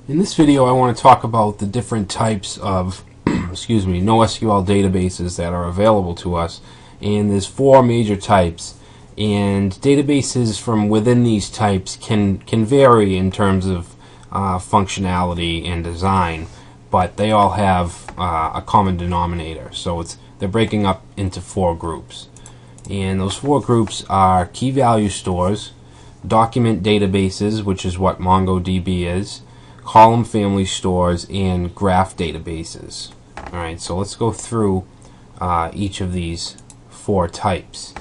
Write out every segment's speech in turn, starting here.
In this video I want to talk about the different types of NoSQL databases that are available to us, and there's four major types, and databases from within these types can vary in terms of functionality and design, but they all have a common denominator. So they're breaking up into four groups, and those four groups are key value stores, document databases, which is what MongoDB is, column family stores, and graph databases. Alright, so let's go through each of these four types.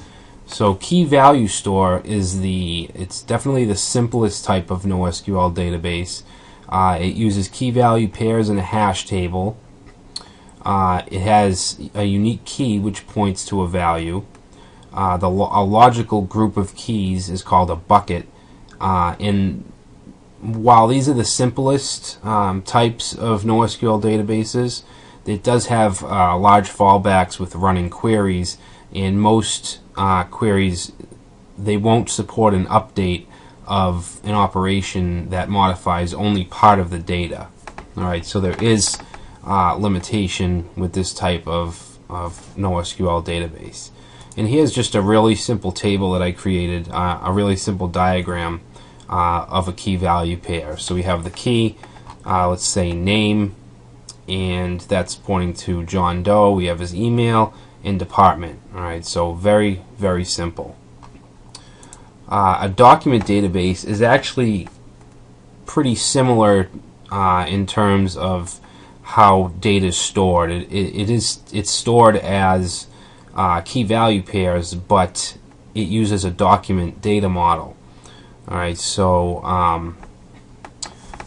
So key value store is it's definitely the simplest type of NoSQL database. It uses key value pairs and a hash table. It has a unique key which points to a value. A logical group of keys is called a bucket. And while these are the simplest types of NoSQL databases, it does have large fallbacks with running queries, and most queries, they won't support an update of an operation that modifies only part of the data. Alright, so there is limitation with this type of NoSQL database. And here's just a really simple table that I created, a really simple diagram of a key value pair. So we have the key, let's say name, and that's pointing to John Doe. We have his email and department. Alright, so very, very simple. A document database is actually pretty similar in terms of how data is stored. It's stored as key value pairs, but it uses a document data model. Alright, so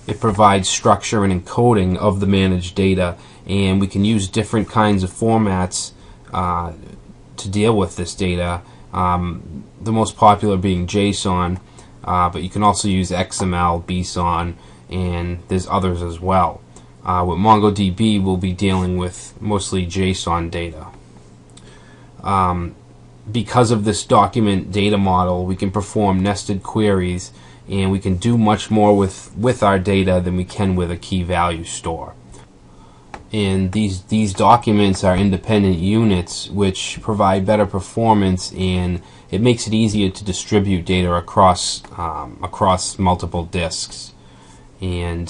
it provides structure and encoding of the managed data, and we can use different kinds of formats to deal with this data. The most popular being JSON, but you can also use XML, BSON, and there's others as well. With MongoDB, we'll be dealing with mostly JSON data. Because of this document data model, we can perform nested queries, and we can do much more with our data than we can with a key value store. And these documents are independent units which provide better performance, and it makes it easier to distribute data across multiple disks. And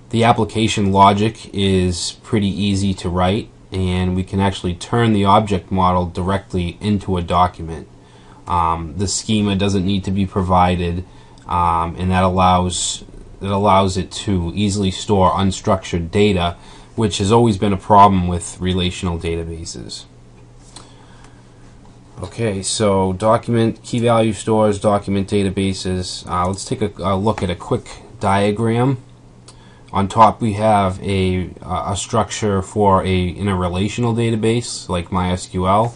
the application logic is pretty easy to write, and we can actually turn the object model directly into a document. The schema doesn't need to be provided, and that allows it to easily store unstructured data, which has always been a problem with relational databases. Okay, so document key value stores, document databases. Let's take a look at a quick diagram. On top we have a structure for in a relational database like MySQL.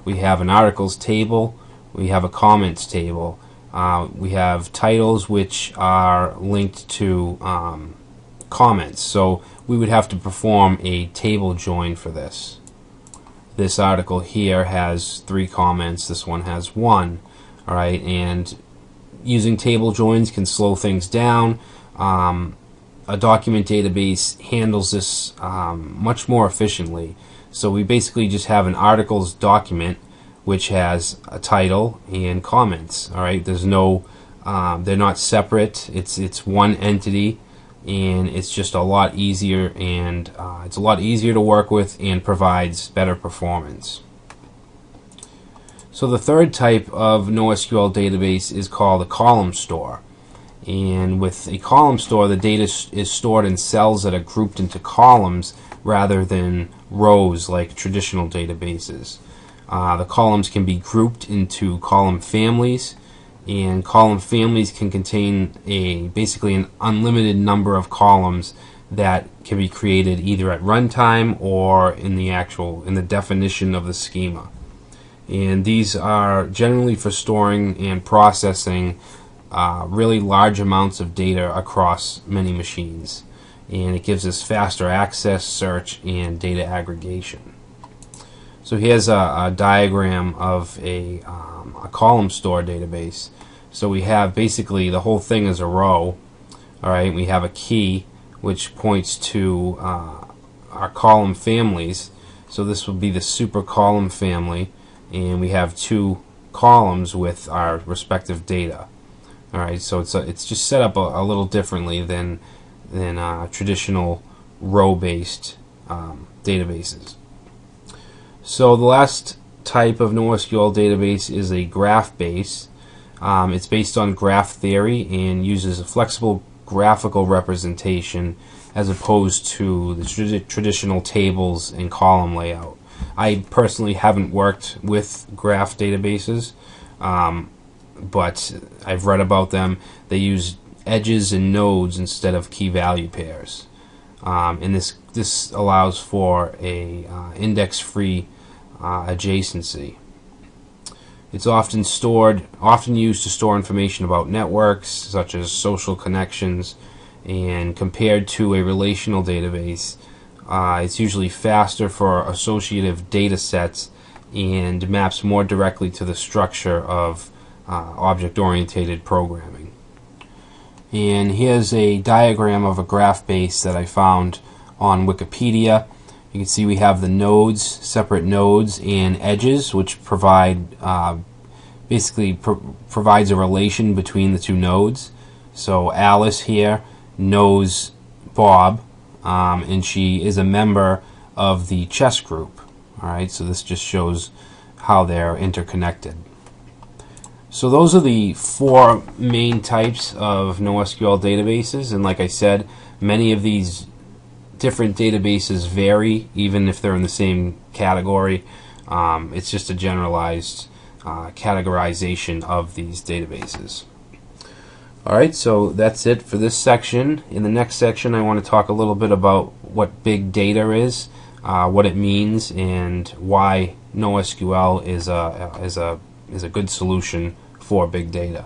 We have an articles table. We have a comments table. We have titles which are linked to comments. So we would have to perform a table join for this. This article here has 3 comments. This one has 1. Alright, and using table joins can slow things down. A document database handles this much more efficiently. So we basically just have an articles document which has a title and comments. Alright, there's no they're not separate. It's one entity, and it's just a lot easier, and it's a lot easier to work with and provides better performance. So the third type of NoSQL database is called a column store. And with a column store, the data is stored in cells that are grouped into columns rather than rows like traditional databases. The columns can be grouped into column families, and column families can contain basically an unlimited number of columns that can be created either at runtime or in the definition of the schema. And these are generally for storing and processing really large amounts of data across many machines, and it gives us faster access, search, and data aggregation. So here's a diagram of a column store database. So we have basically the whole thing is a row, Alright, we have a key which points to our column families. So this will be the super column family, and we have two columns with our respective data. Alright, so it's just set up a little differently than traditional row-based databases. So the last type of NoSQL database is a graph base. It's based on graph theory and uses a flexible graphical representation as opposed to the traditional tables and column layout. I personally haven't worked with graph databases, but I've read about them. They use edges and nodes instead of key value pairs, and this allows for a index-free adjacency. It's often used to store information about networks, such as social connections, and compared to a relational database, it's usually faster for associative data sets and maps more directly to the structure of object-oriented programming. And here's a diagram of a graph base that I found on Wikipedia. You can see we have the nodes, separate nodes, and edges, which provide provides a relation between the two nodes. So Alice here knows Bob, and she is a member of the chess group. Alright, so this just shows how they're interconnected. So those are the four main types of NoSQL databases, and like I said, many of these different databases vary even if they're in the same category. It's just a generalized categorization of these databases. Alright, so that's it for this section. In the next section I want to talk a little bit about what big data is, what it means, and why NoSQL is a good solution for big data.